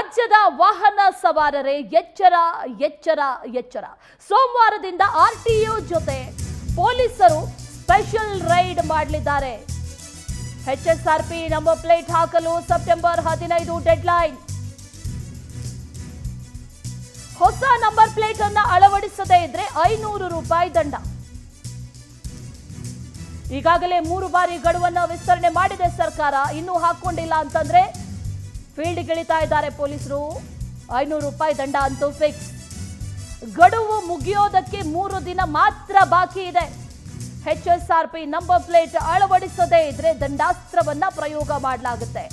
ರಾಜ್ಯದ ವಾಹನ ಸವಾರರೇ ಎಚ್ಚರ ಎಚ್ಚರ ಎಚ್ಚರ. ಸೋಮವಾರದಿಂದ ಆರ್ಟಿಒ ಜೊತೆ ಪೊಲೀಸರು ಸ್ಪೆಷಲ್ ರೈಡ್ ಮಾಡಲಿದ್ದಾರೆ. HSRP ನಂಬರ್ ಪ್ಲೇಟ್ ಹಾಕಲು ಸೆಪ್ಟೆಂಬರ್ 15 ಡೆಡ್ಲೈನ್. ಹೊಸ ನಂಬರ್ ಪ್ಲೇಟ್ ಅನ್ನು ಅಳವಡಿಸದೇ ಇದ್ರೆ 500 ರೂಪಾಯಿ ದಂಡ. ಈಗಾಗಲೇ 3 ಬಾರಿ ಗಡುವನ್ನು ವಿಸ್ತರಣೆ ಮಾಡಿದೆ ಸರ್ಕಾರ. ಇನ್ನೂ ಹಾಕೊಂಡಿಲ್ಲ ಅಂತಂದ್ರೆ ಫೀಲ್ಡ್ ಇಳಿತಾ ಇದ್ದಾರೆ ಪೊಲೀಸರು. 500 ರೂಪಾಯಿ ದಂಡ ಅಂತೂ ಫಿಕ್ಸ್. ಗಡುವು ಮುಗಿಯೋದಕ್ಕೆ 3 ದಿನ ಮಾತ್ರ ಬಾಕಿ ಇದೆ. HSRP ನಂಬರ್ ಪ್ಲೇಟ್ ಅಳವಡಿಸದೇ ಇದ್ರೆ ದಂಡಾಸ್ತ್ರವನ್ನ ಪ್ರಯೋಗ ಮಾಡಲಾಗುತ್ತೆ.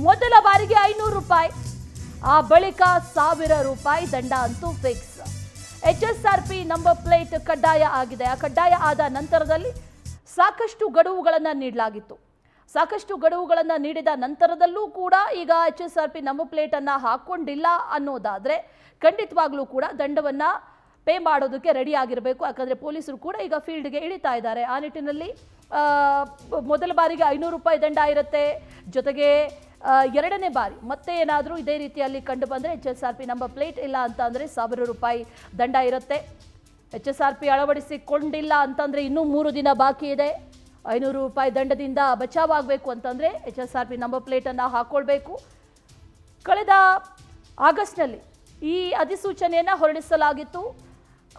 ಮೊದಲ ಬಾರಿಗೆ 500 ರೂಪಾಯಿ, ಆ ಬಳಿಕ 1000 ರೂಪಾಯಿ ದಂಡ ಅಂತೂ ಫಿಕ್ಸ್. HSRP ನಂಬರ್ ಪ್ಲೇಟ್ ಕಡ್ಡಾಯ ಆಗಿದೆ. ಆ ಕಡ್ಡಾಯ ಆದ ನಂತರದಲ್ಲಿ ಸಾಕಷ್ಟು ಗಡುವುಗಳನ್ನು ನೀಡಲಾಗಿತ್ತು. ಸಾಕಷ್ಟು ಗಡುವುಗಳನ್ನು ನೀಡಿದ ನಂತರದಲ್ಲೂ ಕೂಡ ಈಗ HSRP ನಂಬರ್ ಪ್ಲೇಟ್ ಅನ್ನ ಹಾಕೊಂಡಿಲ್ಲ ಅನ್ನೋದಾದ್ರೆ ಖಂಡಿತವಾಗ್ಲೂ ಕೂಡ ದಂಡವನ್ನ ಪೇ ಮಾಡೋದಕ್ಕೆ ರೆಡಿ ಆಗಿರಬೇಕು. ಯಾಕಂದ್ರೆ ಪೊಲೀಸರು ಕೂಡ ಈಗ ಫೀಲ್ಡ್ಗೆ ಇಳಿತಾ ಇದ್ದಾರೆ. ಆ ನಿಟ್ಟಿನಲ್ಲಿ ಮೊದಲ ಬಾರಿಗೆ 500 ರೂಪಾಯಿ ದಂಡ ಇರುತ್ತೆ. ಜೊತೆಗೆ ಎರಡನೇ ಬಾರಿ ಮತ್ತೆ ಏನಾದರೂ ಇದೇ ರೀತಿಯಲ್ಲಿ ಕಂಡು ಬಂದರೆ HSRP ನಂಬರ್ ಪ್ಲೇಟ್ ಇಲ್ಲ ಅಂತ ಅಂದರೆ 1000 ರೂಪಾಯಿ ದಂಡ ಇರುತ್ತೆ. HSRP ಅಳವಡಿಸಿಕೊಂಡಿಲ್ಲ ಅಂತಂದರೆ ಇನ್ನೂ 3 ದಿನ ಬಾಕಿ ಇದೆ. 500 ರೂಪಾಯಿ ದಂಡದಿಂದ ಬಚಾವಾಗಬೇಕು ಅಂತಂದರೆ HSRP ನಂಬರ್ ಪ್ಲೇಟನ್ನು ಹಾಕ್ಕೊಳ್ಬೇಕು. ಕಳೆದ ಆಗಸ್ಟ್ನಲ್ಲಿ ಈ ಅಧಿಸೂಚನೆಯನ್ನು ಹೊರಡಿಸಲಾಗಿತ್ತು.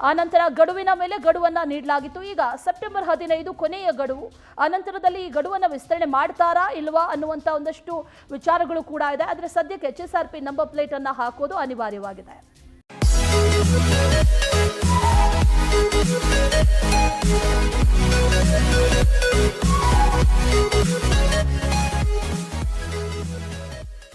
ಆನಂತರ ಗಡುವಿನ ಮೇಲೆ ಗಡುವನ್ನು ನೀಡಲಾಗಿತ್ತು. ಈಗ ಸೆಪ್ಟೆಂಬರ್ 15 ಕೊನೆಯ ಗಡುವು. ಆನಂತರದಲ್ಲಿ ಈ ಗಡುವನ್ನು ವಿಸ್ತರಣೆ ಮಾಡ್ತಾರಾ ಇಲ್ವಾ ಅನ್ನುವಂಥ ಒಂದಷ್ಟು ವಿಚಾರಗಳು ಕೂಡ ಇದೆ. ಆದರೆ ಸದ್ಯಕ್ಕೆ HSRP ನಂಬರ್ ಪ್ಲೇಟನ್ನು ಹಾಕೋದು ಅನಿವಾರ್ಯವಾಗಿದೆ.